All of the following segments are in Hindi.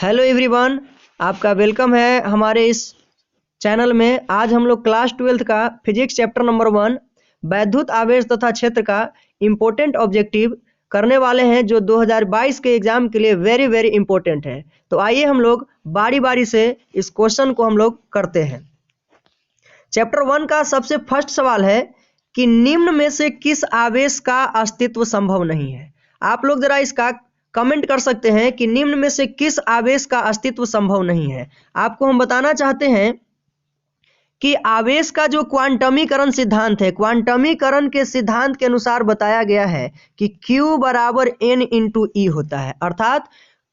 हेलो एवरीवन, आपका वेलकम है हमारे इस चैनल में। आज हम लोग क्लास 12th का फिजिक्स चैप्टर नंबर 1 वैद्युत आवेश तथा क्षेत्र का इम्पोर्टेंट ऑब्जेक्टिव करने वाले हैं, जो 2022 के एग्जाम के लिए वेरी वेरी इंपॉर्टेंट है। तो आइए हम लोग बारी बारी से इस क्वेश्चन को हम लोग करते हैं। चैप्टर 1 का सबसे फर्स्ट सवाल है कि निम्न में से किस आवेश का अस्तित्व संभव नहीं है। आप लोग जरा इसका कमेंट कर सकते हैं कि निम्न में से किस आवेश का अस्तित्व संभव नहीं है। आपको हम बताना चाहते हैं कि आवेश का जो क्वांटमीकरण सिद्धांत है, क्वांटमीकरण के सिद्धांत के अनुसार बताया गया है कि Q बराबर N इंटू E होता है। अर्थात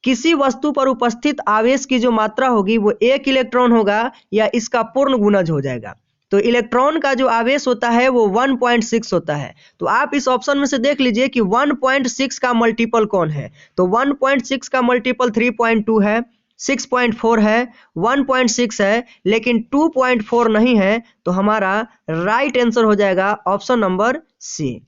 किसी वस्तु पर उपस्थित आवेश की जो मात्रा होगी वो 1 इलेक्ट्रॉन होगा या इसका पूर्ण गुणज हो जाएगा। तो इलेक्ट्रॉन का जो आवेश होता है वो 1.6 होता है। तो आप इस ऑप्शन में से देख लीजिए कि 1.6 का मल्टीपल कौन है। तो 1.6 का मल्टीपल 3.2 है, 6.4 है, 1.6 है, लेकिन 2.4 नहीं है। तो हमारा राइट आंसर हो जाएगा ऑप्शन नंबर सी।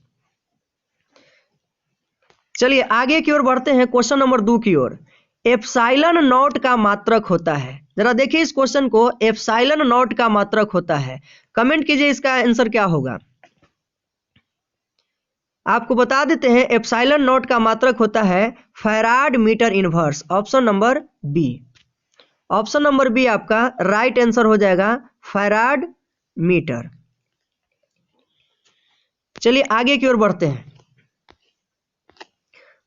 चलिए आगे की ओर बढ़ते हैं, क्वेश्चन नंबर 2 की ओर। एप्सिलॉन नॉट का मात्रक होता है। जरा देखिए इस क्वेश्चन को, एप्सिलॉन नॉट का मात्रक होता है। कमेंट कीजिए इसका आंसर क्या होगा। आपको बता देते हैं एप्सिलॉन नॉट का मात्रक होता है farad metre inverse, option number B. Option number B आपका राइट आंसर हो जाएगा, फैराड मीटर। चलिए आगे की ओर बढ़ते हैं।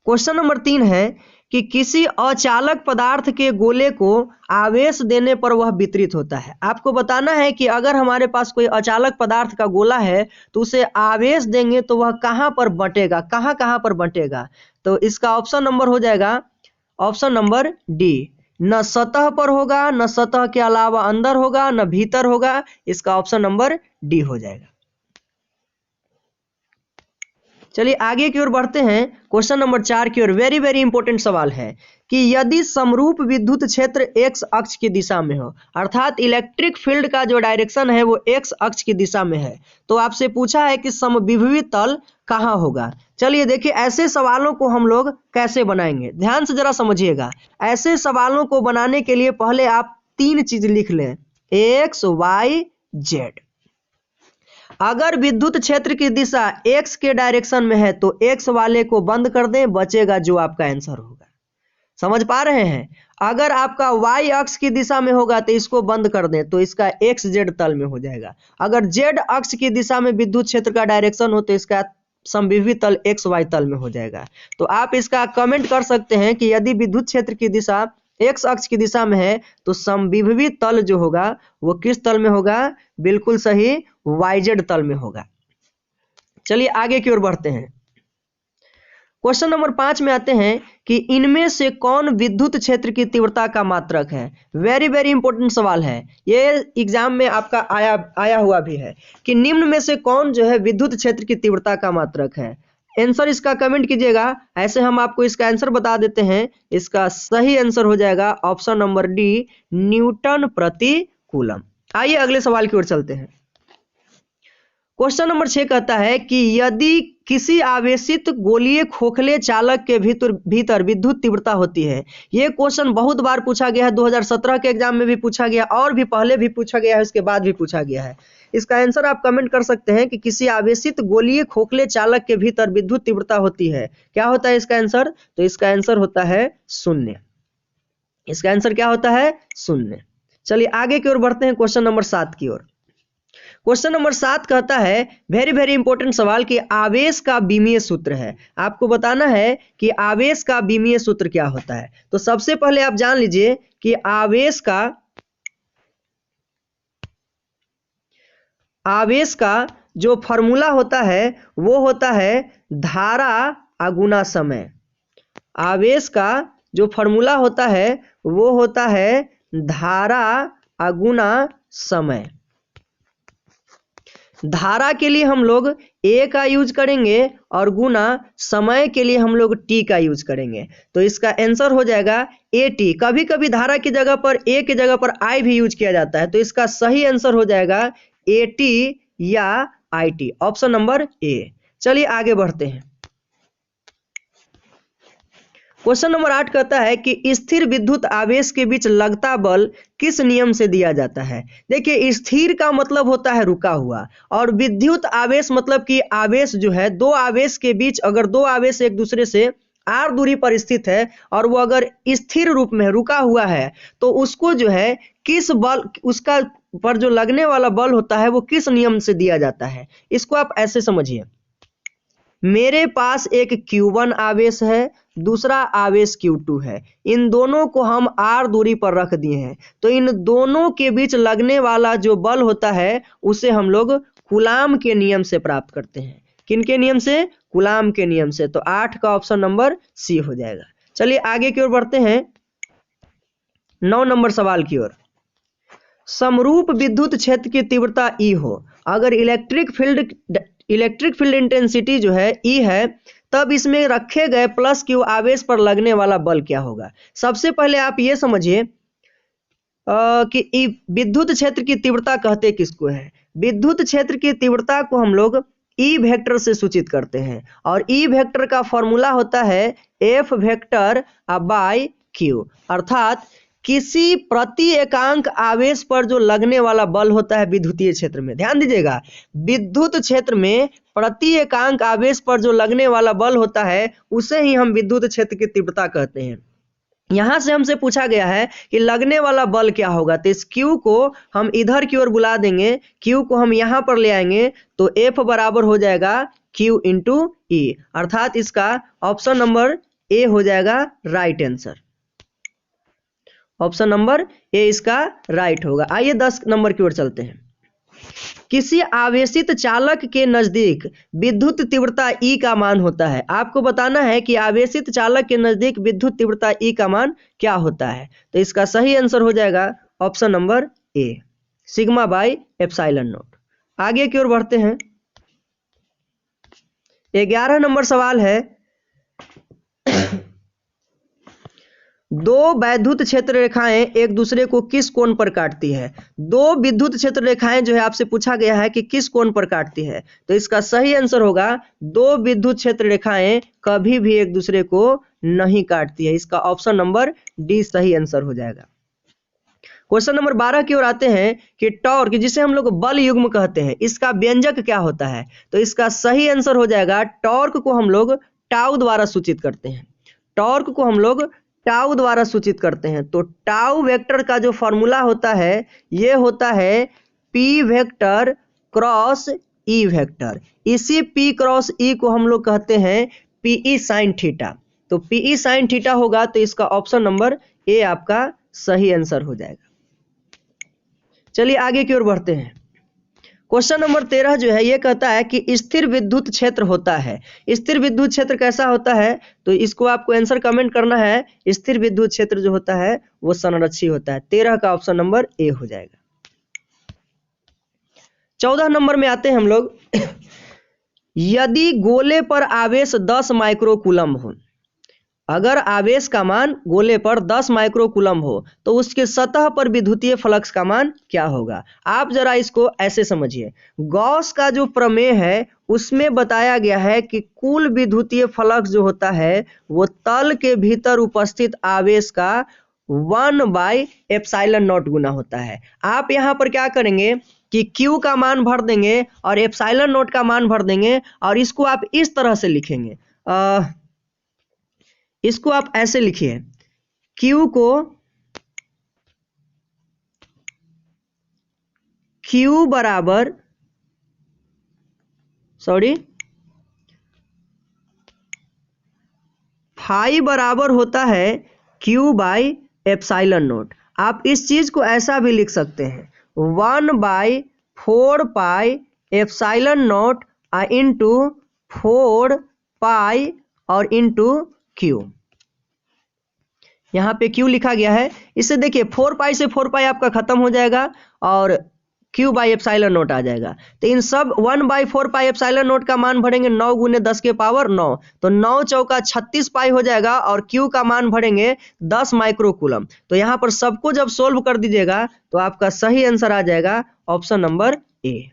क्वेश्चन नंबर 3 है कि किसी अचालक पदार्थ के गोले को आवेश देने पर वह वितरित होता है। आपको बताना है कि अगर हमारे पास कोई अचालक पदार्थ का गोला है तो उसे आवेश देंगे तो वह कहाँ पर बंटेगा, कहाँ कहाँ पर बंटेगा। तो इसका ऑप्शन नंबर हो जाएगा ऑप्शन नंबर डी। न सतह पर होगा, न सतह के अलावा अंदर होगा, न भीतर होगा। इसका ऑप्शन नंबर डी हो जाएगा। चलिए आगे की ओर बढ़ते हैं, क्वेश्चन नंबर 4 की ओर। वेरी वेरी इंपॉर्टेंट सवाल है कि यदि समरूप विद्युत क्षेत्र x अक्ष की दिशा में हो, अर्थात इलेक्ट्रिक फील्ड का जो डायरेक्शन है वो x अक्ष की दिशा में है, तो आपसे पूछा है कि समविभवी तल कहाँ होगा। चलिए देखिए ऐसे सवालों को हम लोग कैसे बनाएंगे, ध्यान से जरा समझिएगा। ऐसे सवालों को बनाने के लिए पहले आप 3 चीज लिख लें, x y z। अगर विद्युत क्षेत्र की दिशा x के डायरेक्शन में है तो x वाले को बंद कर दें, बचेगा जो आपका आंसर होगा। समझ पा रहे हैं। अगर आपका y अक्ष की दिशा में होगा तो इसको बंद कर दें, तो इसका x z तल में हो जाएगा। अगर z अक्ष की दिशा में विद्युत क्षेत्र का डायरेक्शन हो तो इसका समविभवी तल x y तल में हो जाएगा। तो आप इसका कमेंट कर सकते हैं कि यदि विद्युत क्षेत्र की दिशा x अक्ष की दिशा में है तो समविभवी तल जो होगा वो किस तल में होगा, बिल्कुल सही, yz तल में होगा। चलिए आगे की ओर बढ़ते हैं। क्वेश्चन नंबर 5 में आते हैं कि इनमें से कौन विद्युत क्षेत्र की तीव्रता का मात्रक है। वेरी वेरी इंपॉर्टेंट सवाल है, ये एग्जाम में आपका आया हुआ भी है कि निम्न में से कौन जो है विद्युत क्षेत्र की तीव्रता का मात्रक है। आंसर इसका कमेंट कीजिएगा। ऐसे हम आपको इसका आंसर बता देते हैं। इसका सही आंसर हो जाएगा ऑप्शन नंबर डी, न्यूटन प्रति कूलम। आइए अगले सवाल की ओर चलते हैं। क्वेश्चन नंबर 6 कहता है कि यदि किसी आवेशित गोलीय खोखले चालक के भीतर विद्युत तीव्रता होती है। ये क्वेश्चन बहुत बार पूछा गया है, 2017 के एग्जाम में भी पूछा गया और भी पहले भी पूछा गया है, उसके बाद भी पूछा गया है। इसका आंसर आप कमेंट कर सकते हैं कि किसी आवेशित गोलीय खोखले चालक के भीतर विद्युत तीव्रता होती है। क्या होता है इसका आंसर? तो इसका आंसर होता है 0। इसका आंसर क्या होता है? 0। चलिए आगे की ओर बढ़ते हैं, क्वेश्चन नंबर 7 की ओर। क्वेश्चन नंबर 7 कहता है, वेरी वेरी इंपॉर्टेंट सवाल, कि आवेश का विमीय सूत्र है। आपको बताना है कि आवेश का विमीय सूत्र क्या होता है। तो सबसे पहले आप जान लीजिए कि आवेश का जो फॉर्मूला होता है वो होता है धारा अगुना समय। आवेश का जो फॉर्मूला होता है वो होता है धारा अगुना समय। धारा के लिए हम लोग A का यूज करेंगे और गुना समय के लिए हम लोग T का यूज करेंगे। तो इसका आंसर हो जाएगा AT। कभी कभी धारा की जगह पर A की जगह पर I भी यूज किया जाता है। तो इसका सही आंसर हो जाएगा AT या IT, ऑप्शन नंबर A। चलिए आगे बढ़ते हैं। क्वेश्चन नंबर 8 कहता है कि स्थिर विद्युत आवेश के बीच लगता बल किस नियम से दिया जाता है। देखिए, स्थिर का मतलब होता है रुका हुआ, और विद्युत आवेश मतलब कि आवेश जो है, दो आवेश के बीच अगर दो आवेश एक दूसरे से r दूरी पर स्थित है और वो अगर स्थिर रूप में रुका हुआ है, तो उसको जो है किस बल, उसका पर जो लगने वाला बल होता है वो किस नियम से दिया जाता है। इसको आप ऐसे समझिए, मेरे पास एक Q1 आवेश है, दूसरा आवेश Q2 है, इन दोनों को हम r दूरी पर रख दिए हैं, तो इन दोनों के बीच लगने वाला जो बल होता है उसे हम लोग कूलाम के नियम से प्राप्त करते हैं। किनके नियम से? कूलाम के नियम से। तो 8 का ऑप्शन नंबर सी हो जाएगा। चलिए आगे की ओर बढ़ते हैं 9 नंबर सवाल की ओर। समरूप विद्युत क्षेत्र की तीव्रता E हो, अगर इलेक्ट्रिक फील्ड इंटेंसिटी जो है E है, तब इसमें रखे गए प्लस Q आवेश पर लगने वाला बल क्या होगा। सबसे पहले आप ये समझिए कि विद्युत क्षेत्र की तीव्रता कहते किसको है। विद्युत क्षेत्र की तीव्रता को हम लोग ई वेक्टर से सूचित करते हैं, और ई वेक्टर का फॉर्मूला होता है एफ वेक्टर बाय क्यू, अर्थात किसी प्रति एकांक आवेश पर जो लगने वाला बल होता है विद्युतीय क्षेत्र में, ध्यान दीजिएगा, विद्युत क्षेत्र में प्रति एकांक आवेश पर जो लगने वाला बल होता है उसे ही हम विद्युत क्षेत्र की तीव्रता कहते हैं। यहां से हमसे पूछा गया है कि लगने वाला बल क्या होगा, तो इस Q को हम इधर की ओर बुला देंगे, Q को हम यहां पर ले आएंगे, तो F बराबर हो जाएगा Q इंटू E, अर्थात इसका ऑप्शन नंबर ए हो जाएगा right answer. Option number A इसका राइट होगा। आइए 10 नंबर की ओर चलते हैं। किसी आवेशित चालक के नजदीक विद्युत तीव्रता E का मान होता है। आपको बताना है कि आवेशित चालक के नजदीक विद्युत तीव्रता E का मान क्या होता है। तो इसका सही आंसर हो जाएगा option number A, sigma by epsilon not. आगे की ओर बढ़ते हैं। 11 नंबर सवाल है, दो वैद्युत क्षेत्र रेखाएं एक दूसरे को किस कोण पर काटती है। दो विद्युत क्षेत्र रेखाएं जो है आपसे पूछा गया है कि किस कोण पर काटती है, तो इसका सही आंसर होगा दो विद्युत क्षेत्र रेखाएं कभी भी एक दूसरे को नहीं काटती है। इसका ऑप्शन नंबर डी सही आंसर हो जाएगा। क्वेश्चन नंबर 12 की ओर आते हैं कि टॉर्क, जिसे हम लोग बल युग्म कहते हैं, इसका व्यंजक क्या होता है। तो इसका सही आंसर हो जाएगा, टॉर्क को हम लोग टाउ द्वारा सूचित करते हैं। टॉर्क को हम लोग टाउ द्वारा सूचित करते हैं। तो टाउ वेक्टर का जो फॉर्मूला होता है ये होता है P vector cross E vector. इसी P क्रॉस E को हम लोग कहते हैं PE साइन थीटा। तो PE साइन थीटा होगा, तो इसका ऑप्शन नंबर ए आपका सही आंसर हो जाएगा। चलिए आगे की ओर बढ़ते हैं। क्वेश्चन नंबर 13 जो है ये कहता है कि स्थिर विद्युत क्षेत्र होता है। स्थिर विद्युत क्षेत्र कैसा होता है, तो इसको आपको आंसर कमेंट करना है। स्थिर विद्युत क्षेत्र जो होता है वो संरक्षी होता है। 13 का ऑप्शन नंबर ए हो जाएगा। 14 नंबर में आते हैं हम लोग। यदि गोले पर आवेश 10 माइक्रो कूलम हो, अगर आवेश का मान गोले पर 10 माइक्रो कूलम हो तो उसके सतह पर विद्युतीय फ्लक्स का मान क्या होगा। आप जरा इसको ऐसे समझिए, गॉस का जो प्रमेय है उसमें बताया गया है कि कुल विद्युतीय फ्लक्स जो होता है वो तल के भीतर उपस्थित आवेश का 1/ε0 गुना होता है। आप यहाँ पर क्या करेंगे कि Q का मान भर देंगे और ε0 का मान भर देंगे, और इसको आप इस तरह से लिखेंगे, इसको आप ऐसे लिखिए, Q को Q बराबर फाई बराबर होता है Q बाई एप्सिलॉन नोट। आप इस चीज को ऐसा भी लिख सकते हैं 1/4 पाई एप्सिलॉन नोट इंटू 4 पाई और इंटू Q। यहाँ पे Q लिखा गया है, इससे देखिए 4 पाई से 4 पाई आपका खत्म हो जाएगा और Q बाई एप्सिलॉन नोट आ जाएगा। तो इन सब 1/4 पाई एप्सिलॉन नोट का मान भरेंगे 9 गुने 10 के पावर 9, तो 9 चौका 36 पाई हो जाएगा, और Q का मान भरेंगे 10 माइक्रो कूलम। तो यहाँ पर सबको जब सोल्व कर दीजिएगा तो आपका सही आंसर आ जाएगा ऑप्शन नंबर ए।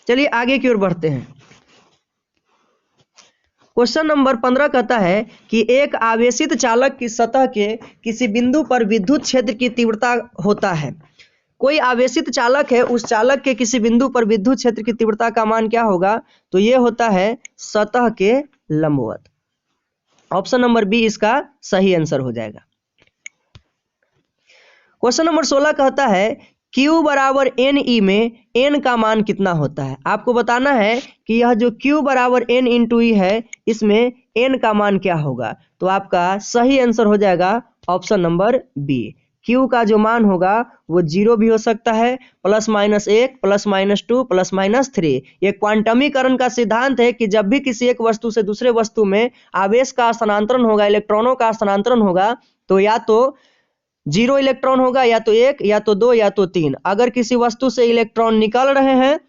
चलिए आगे की ओर बढ़ते हैं। क्वेश्चन नंबर 15 कहता है कि एक आवेशित चालक की सतह के किसी बिंदु पर विद्युत क्षेत्र की तीव्रता होता है। कोई आवेशित चालक है, उस चालक के किसी बिंदु पर विद्युत क्षेत्र की तीव्रता का मान क्या होगा? तो ये होता है सतह के लंबवत। ऑप्शन नंबर बी इसका सही आंसर हो जाएगा। क्वेश्चन नंबर 16 कहता है Q बराबर NE में N का मान कितना होता है? आपको बताना है कि यह जो Q बराबर N इंटू E है, इसमें N का मान क्या होगा? तो आपका सही आंसर हो जाएगा ऑप्शन नंबर बी। Q का जो मान होगा वो 0 भी हो सकता है, +-1, +-2, +-3। ये क्वांटमीकरण का सिद्धांत है कि जब भी किसी एक वस्तु से दूसरे वस्तु में आवेश का स्थानांतरण होगा, इलेक्ट्रॉनों का स्थानांतरण होगा, तो या तो 0 इलेक्ट्रॉन होगा, या तो 1, या तो 2, या तो 3। अगर किसी वस्तु से इलेक्ट्रॉन निकल रहे हैं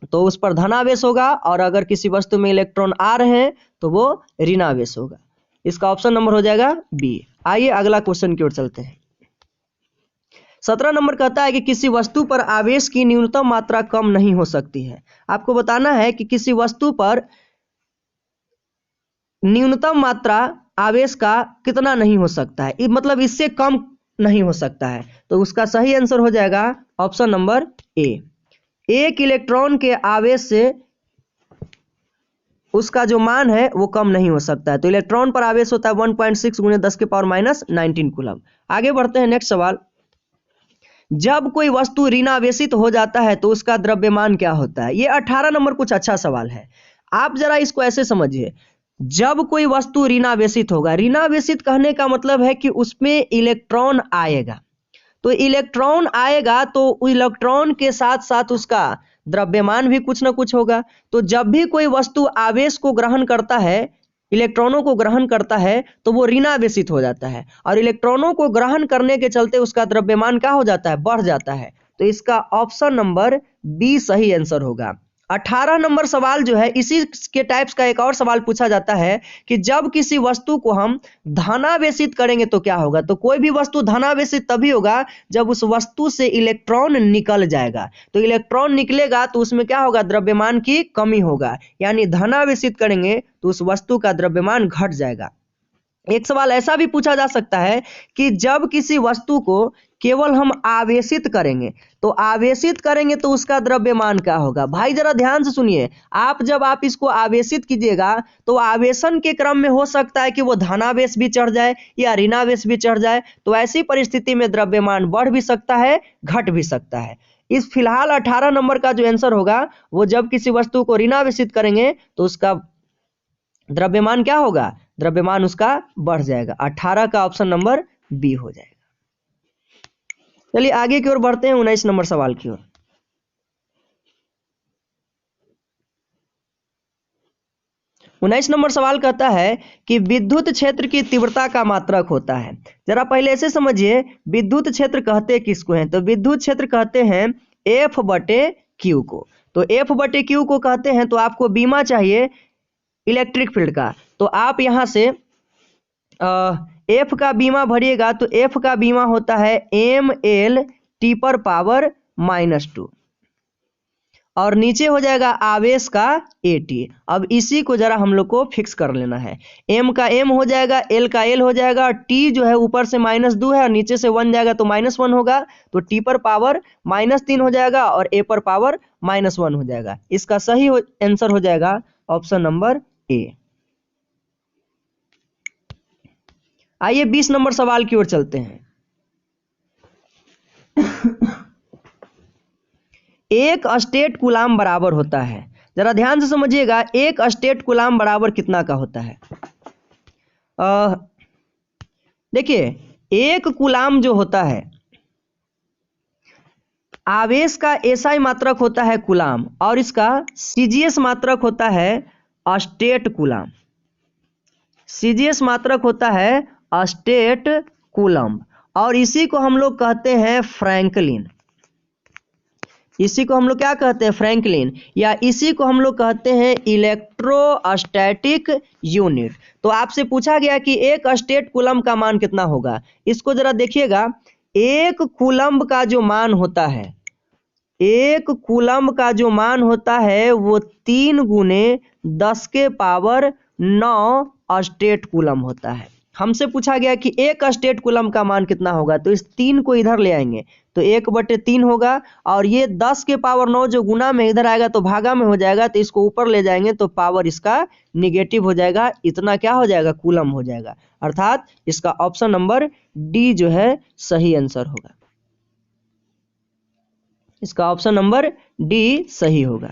तो उस पर धनावेश होगा, और अगर किसी वस्तु में इलेक्ट्रॉन आ रहे हैं तो वो ऋणावेश होगा। इसका ऑप्शन नंबर हो जाएगा बी। आइए अगला क्वेश्चन की ओर चलते हैं। 17 नंबर कहता है कि किसी वस्तु पर आवेश की न्यूनतम मात्रा कम नहीं हो सकती है। आपको बताना है कि किसी वस्तु पर न्यूनतम मात्रा आवेश का कितना नहीं हो सकता है, मतलब इससे कम नहीं हो सकता है। तो उसका सही आंसर हो जाएगा ऑप्शन नंबर ए। एक इलेक्ट्रॉन के आवेश से उसका जो मान है वो कम नहीं हो सकता है। तो इलेक्ट्रॉन पर आवेश होता है 1.6 × 10⁻⁻19 कूलम। आगे बढ़ते हैं, नेक्स्ट सवाल। जब कोई वस्तु ऋणावेशित हो जाता है तो उसका द्रव्यमान क्या होता है? ये 18 नंबर कुछ अच्छा सवाल है। आप जरा इसको ऐसे समझिए, जब कोई वस्तु ऋणावेशित होगा, ऋणावेशित कहने का मतलब है कि उसमें इलेक्ट्रॉन आएगा। तो इलेक्ट्रॉन आएगा तो इलेक्ट्रॉन के साथ साथ उसका द्रव्यमान भी कुछ ना कुछ होगा। तो जब भी कोई वस्तु आवेश को ग्रहण करता है, इलेक्ट्रॉनों को ग्रहण करता है, तो वो ऋणावेशित हो जाता है, और इलेक्ट्रॉनों को ग्रहण करने के चलते उसका द्रव्यमान क्या हो जाता है? बढ़ जाता है। तो इसका ऑप्शन नंबर बी सही आंसर होगा। 18 नंबर सवाल जो है, इसी के टाइप्स का एक और सवाल पूछा जाता है कि जब किसी वस्तु को हम धनावेशित करेंगे तो क्या होगा? तो कोई भी वस्तु धनावेशित तभी होगा जब उस वस्तु से इलेक्ट्रॉन निकल जाएगा। तो इलेक्ट्रॉन निकलेगा तो उसमें क्या होगा? द्रव्यमान की कमी होगा, यानी धनावेशित करेंगे तो उस वस्तु का द्रव्यमान घट जाएगा। एक सवाल ऐसा भी पूछा जा सकता है कि जब किसी वस्तु को केवल हम आवेशित करेंगे, तो आवेशित करेंगे तो उसका द्रव्यमान क्या होगा? भाई जरा ध्यान से सुनिए, जब आप इसको आवेशित कीजिएगा तो आवेशन के क्रम में हो सकता है कि वो धनावेश भी चढ़ जाए या ऋणावेश भी चढ़ जाए। तो ऐसी परिस्थिति में द्रव्यमान बढ़ भी सकता है, घट भी सकता है। इस फिलहाल 18 नंबर का जो आंसर होगा वो जब किसी वस्तु को ऋणावेशित करेंगे तो उसका द्रव्यमान क्या होगा? द्रव्यमान उसका बढ़ जाएगा। 18 का ऑप्शन नंबर बी हो जाएगा। चलिए आगे की ओर बढ़ते हैं, 19 नंबर सवाल की ओर। 19 नंबर सवाल कहता है कि विद्युत क्षेत्र की तीव्रता का मात्रक होता है। जरा पहले ऐसे समझिए, विद्युत क्षेत्र कहते किसको हैं? तो विद्युत क्षेत्र कहते हैं F/Q को। तो F/Q को कहते हैं, तो आपको बीमा चाहिए इलेक्ट्रिक फील्ड का। तो आप यहां से F का बीमा भरिएगा, तो F का बीमा होता है mL/⁻⁻², और नीचे हो जाएगा आवेश का AT। अब इसी को जरा हम लोग को फिक्स कर लेना है। M का M हो जाएगा, L का L हो जाएगा, और T जो है ऊपर से -2 है और नीचे से 1 जाएगा तो -1 होगा, तो T पर पावर -3 हो जाएगा और A पर पावर -1 हो जाएगा। इसका सही आंसर हो जाएगा ऑप्शन नंबर ए। आइए 20 नंबर सवाल की ओर चलते हैं। एक स्टेट कूलाम बराबर होता है, जरा ध्यान से समझिएगा, एक स्टेट कूलाम बराबर कितना का होता है? देखिए, एक कूलाम जो होता है, आवेश का एसआई मात्रक होता है कूलाम, और इसका सीजीएस मात्रक होता है स्टेट कूलाम। सीजीएस मात्रक होता है स्टेट कूलम, और इसी को हम लोग कहते हैं फ्रैंकलिन। इसी को हम लोग क्या कहते हैं? फ्रैंकलिन, या इसी को हम लोग कहते हैं इलेक्ट्रोस्टैटिक यूनिट। तो आपसे पूछा गया कि एक स्टेट कूलम का मान कितना होगा। इसको जरा देखिएगा, एक कूलम का जो मान होता है, एक कूलम का जो मान होता है वो 3 × 10⁻⁻⁴ 9 स्टेट कूलम होता है। हमसे पूछा गया कि 1 स्टेट कूलम का मान कितना होगा, तो इस 3 को इधर ले आएंगे तो 1/3 होगा, और ये 10 के पावर 9 जो गुना में इधर आएगा तो भागा में हो जाएगा, तो इसको ऊपर ले जाएंगे तो पावर इसका निगेटिव हो जाएगा, इतना क्या हो जाएगा, कूलम हो जाएगा। अर्थात इसका ऑप्शन नंबर डी जो है सही आंसर होगा। इसका ऑप्शन नंबर डी सही होगा।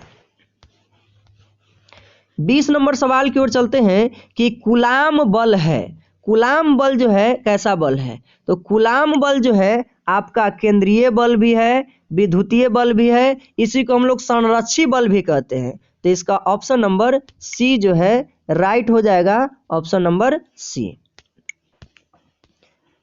20 नंबर सवाल की ओर चलते हैं कि कूलाम बल है। कूलाम बल जो है कैसा बल है, तो कूलाम बल जो है आपका केंद्रीय बल भी है, विद्युतीय बल भी है, इसी को हम लोग संरक्षी बल भी कहते हैं। तो इसका ऑप्शन नंबर सी जो है राइट हो जाएगा, ऑप्शन नंबर सी।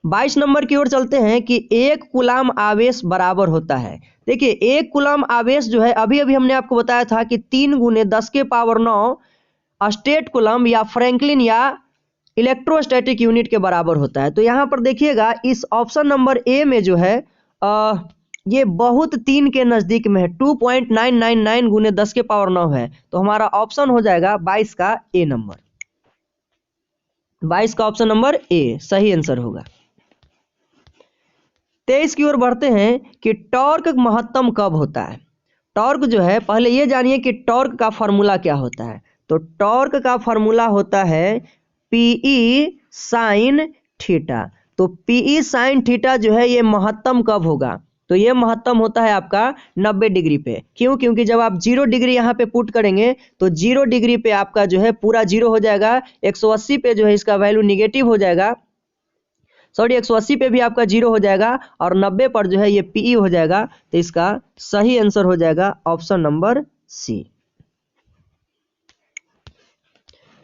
22 नंबर की ओर चलते हैं कि 1 कूलाम आवेश बराबर होता है। देखिए 1 कूलाम आवेश जो है अभी अभी हमने आपको बताया था कि 3 × 10 के पावर 9 स्टेट कूलम या फ्रैंकलिन या इलेक्ट्रोस्टैटिक यूनिट के बराबर होता है। तो यहाँ पर देखिएगा इस ऑप्शन नंबर ए में जो है ये बहुत 3 के नज़दीक में है, 2.999 × 10 के पावर 9 है। तो हमारा ऑप्शन हो जाएगा 22 का ए नंबर, 22 का ऑप्शन नंबर ए सही आंसर होगा। 23 की ओर बढ़ते हैं कि टॉर्क महत्तम कब होता है। टॉर्क जो है पहले ये जानिए कि टॉर्क का फॉर्मूला क्या होता है। तो टॉर्क का फॉर्मूला होता है पीई साइन थीटा। तो पीई साइन थीटा जो है ये महत्तम कब होगा, तो ये महत्तम होता है आपका 90 डिग्री पे। क्यों, क्योंकि जब आप 0 डिग्री यहाँ पे पुट करेंगे तो 0 डिग्री पे आपका जो है पूरा 0 हो जाएगा, 180 पे जो है इसका वैल्यू निगेटिव हो जाएगा, 180 पे भी आपका 0 हो जाएगा, और 90 पर जो है ये पीई हो जाएगा। तो इसका सही आंसर हो जाएगा ऑप्शन नंबर सी।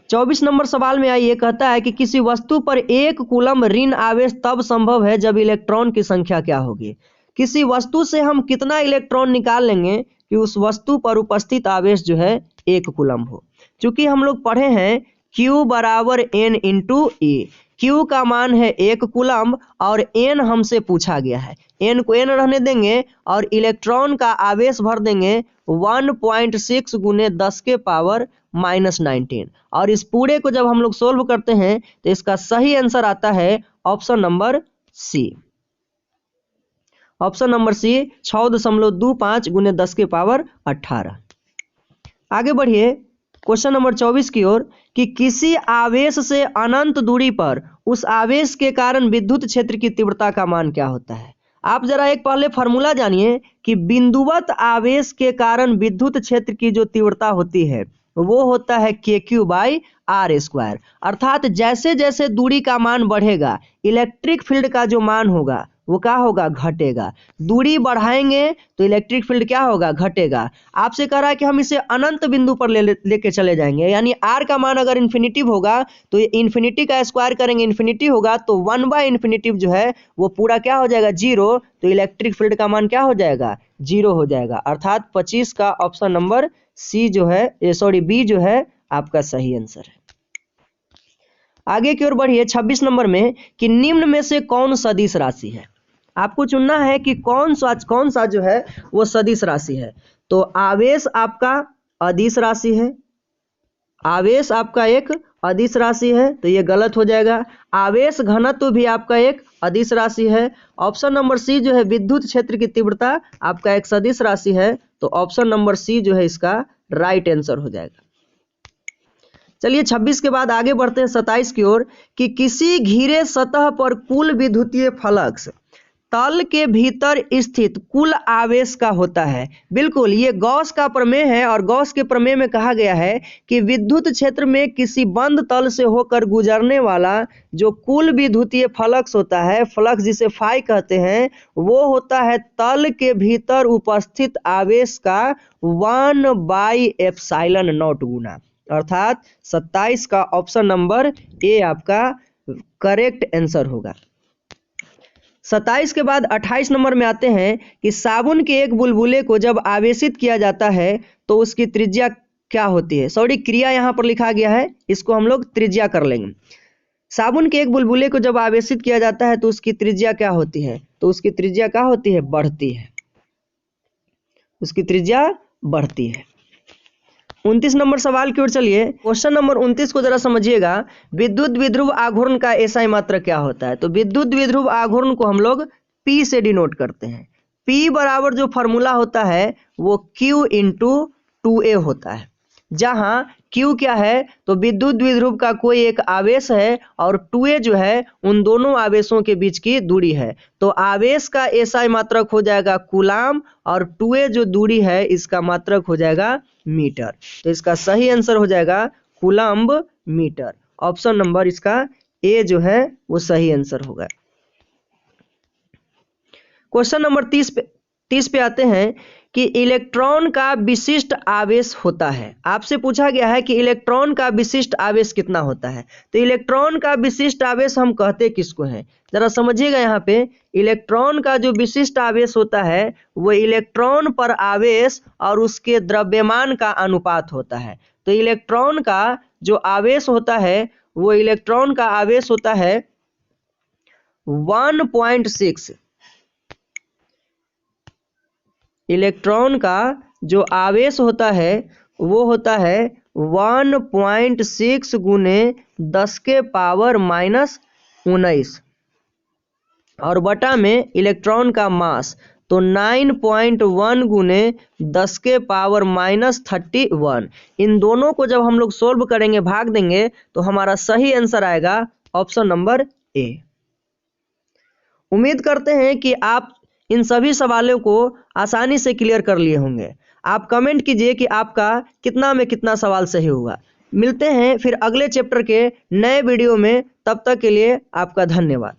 24 नंबर सवाल में आइए, कहता है कि किसी वस्तु पर 1 कूलम ऋण आवेश तब संभव है जब इलेक्ट्रॉन की संख्या क्या होगी। किसी वस्तु से हम कितना इलेक्ट्रॉन निकाल लेंगे कि उस वस्तु पर उपस्थित आवेश जो है 1 कूलम हो। चूंकि हम लोग पढ़े हैं Q बराबर N × E, Q का मान है 1 कूलम और N हमसे पूछा गया है, N को N रहने देंगे और इलेक्ट्रॉन का आवेश भर देंगे 1.6 × 10 के पावर -19, और इस पूरे को जब हम लोग सोल्व करते हैं तो इसका सही आंसर आता है option number C. Option number C 6.25 × 10 के पावर 18। आगे बढ़िए क्वेश्चन नंबर 24 की ओर कि किसी आवेश से अनंत दूरी पर उस आवेश के कारण विद्युत क्षेत्र की तीव्रता का मान क्या होता है। आप जरा एक पहले फॉर्मूला जानिए कि बिंदुवत आवेश के कारण विद्युत क्षेत्र की जो तीव्रता होती है वो होता है KQ/R²। अर्थात जैसे जैसे दूरी का मान बढ़ेगा इलेक्ट्रिक फील्ड का जो मान होगा वो क्या होगा, घटेगा। दूरी बढ़ाएंगे तो इलेक्ट्रिक फील्ड क्या होगा, घटेगा। आपसे कह रहा है कि हम इसे अनंत बिंदु पर लेके चले जाएंगे, यानी R का मान अगर इन्फिनिटिव होगा तो इन्फिनिटी का स्क्वायर करेंगे, इन्फिनिटी होगा तो 1/∞ जो है वो पूरा क्या हो जाएगा, 0। तो इलेक्ट्रिक फील्ड का मान क्या हो जाएगा, 0 हो जाएगा। अर्थात 25 का ऑप्शन नंबर सी जो है सॉरी बी जो है आपका सही आंसर है। आगे की ओर बढ़िए 26 नंबर में कि निम्न में से कौन सदिश राशि है। आपको चुनना है कि कौन सा जो है वो सदिश राशि है। तो आवेश आपका अदिश राशि है, आवेश आपका एक अदिश राशि है तो ये गलत हो जाएगा। आवेश घनत्व भी आपका एक अदिश राशि है। ऑप्शन नंबर सी जो है विद्युत क्षेत्र की तीव्रता आपका एक सदिश राशि है, तो ऑप्शन नंबर सी जो है इसका राइट आंसर हो जाएगा। चलिए 26 के बाद आगे बढ़ते हैं 27 की ओर कि किसी घिरे सतह पर कुल विद्युतीय फ्लक्स तल के भीतर स्थित कुल आवेश का होता है। बिल्कुल ये गॉस का प्रमेय है, और गॉस के प्रमेय में कहा गया है कि विद्युत क्षेत्र में किसी बंद तल से होकर गुजरने वाला जो कुल विद्युतीय फ्लक्स होता है, फ्लक्स जिसे फाई कहते हैं, वो होता है तल के भीतर उपस्थित आवेश का 1/ε0 गुना। अर्थात 27 का ऑप्शन नंबर ए आपका करेक्ट आंसर होगा। 27 के बाद 28 नंबर में आते हैं कि साबुन के एक बुलबुले को जब आवेशित किया जाता है तो उसकी त्रिज्या क्या होती है। सॉरी क्रिया यहाँ पर लिखा गया है, इसको हम लोग त्रिज्या कर लेंगे। साबुन के एक बुलबुले को जब आवेशित किया जाता है तो उसकी त्रिज्या क्या होती है, तो उसकी त्रिज्या क्या होती है, बढ़ती है, उसकी त्रिज्या बढ़ती है। 29 नंबर सवाल की ओर चलिए। क्वेश्चन नंबर 29 को जरा समझिएगा। विद्युत द्विध्रुव आघूर्ण का एसआई मात्रक क्या होता है? तो विद्युत द्विध्रुव आघूर्ण को हम लोग P से डिनोट करते हैं। P बराबर जो फॉर्मूला होता है वो Q इंटू 2A होता है, जहां Q क्या है? तो विद्युत द्विध्रुव का कोई एक आवेश है और 2A जो है उन दोनों आवेशों के बीच की दूरी है। तो आवेश का एसआई मात्रक हो जाएगा कूलाम और 2A जो दूरी है इसका मात्रक हो जाएगा मीटर। तो इसका सही आंसर हो जाएगा कूलम्ब मीटर। ऑप्शन नंबर इसका ए जो है वो सही आंसर होगा। क्वेश्चन नंबर 30 पे आते हैं कि इलेक्ट्रॉन का विशिष्ट आवेश होता है। आपसे पूछा गया है कि इलेक्ट्रॉन का विशिष्ट आवेश कितना होता है। तो इलेक्ट्रॉन का विशिष्ट आवेश हम कहते किसको हैं? जरा समझिएगा। यहाँ पे इलेक्ट्रॉन का जो विशिष्ट आवेश होता है वो इलेक्ट्रॉन पर आवेश और उसके द्रव्यमान का अनुपात होता है। तो इलेक्ट्रॉन का जो आवेश होता है वो इलेक्ट्रॉन का आवेश होता है 1.6। इलेक्ट्रॉन का जो आवेश होता है वो होता है 1.6 गुने 10 के पावर -19 और बटा में इलेक्ट्रॉन का मास तो 9.1 गुने 10 के पावर -31। इन दोनों को जब हम लोग सोल्व करेंगे, भाग देंगे, तो हमारा सही आंसर आएगा ऑप्शन नंबर ए। उम्मीद करते हैं कि आप इन सभी सवालों को आसानी से क्लियर कर लिए होंगे। आप कमेंट कीजिए कि आपका कितना में कितना सवाल सही हुआ। मिलते हैं फिर अगले चैप्टर के नए वीडियो में, तब तक के लिए आपका धन्यवाद।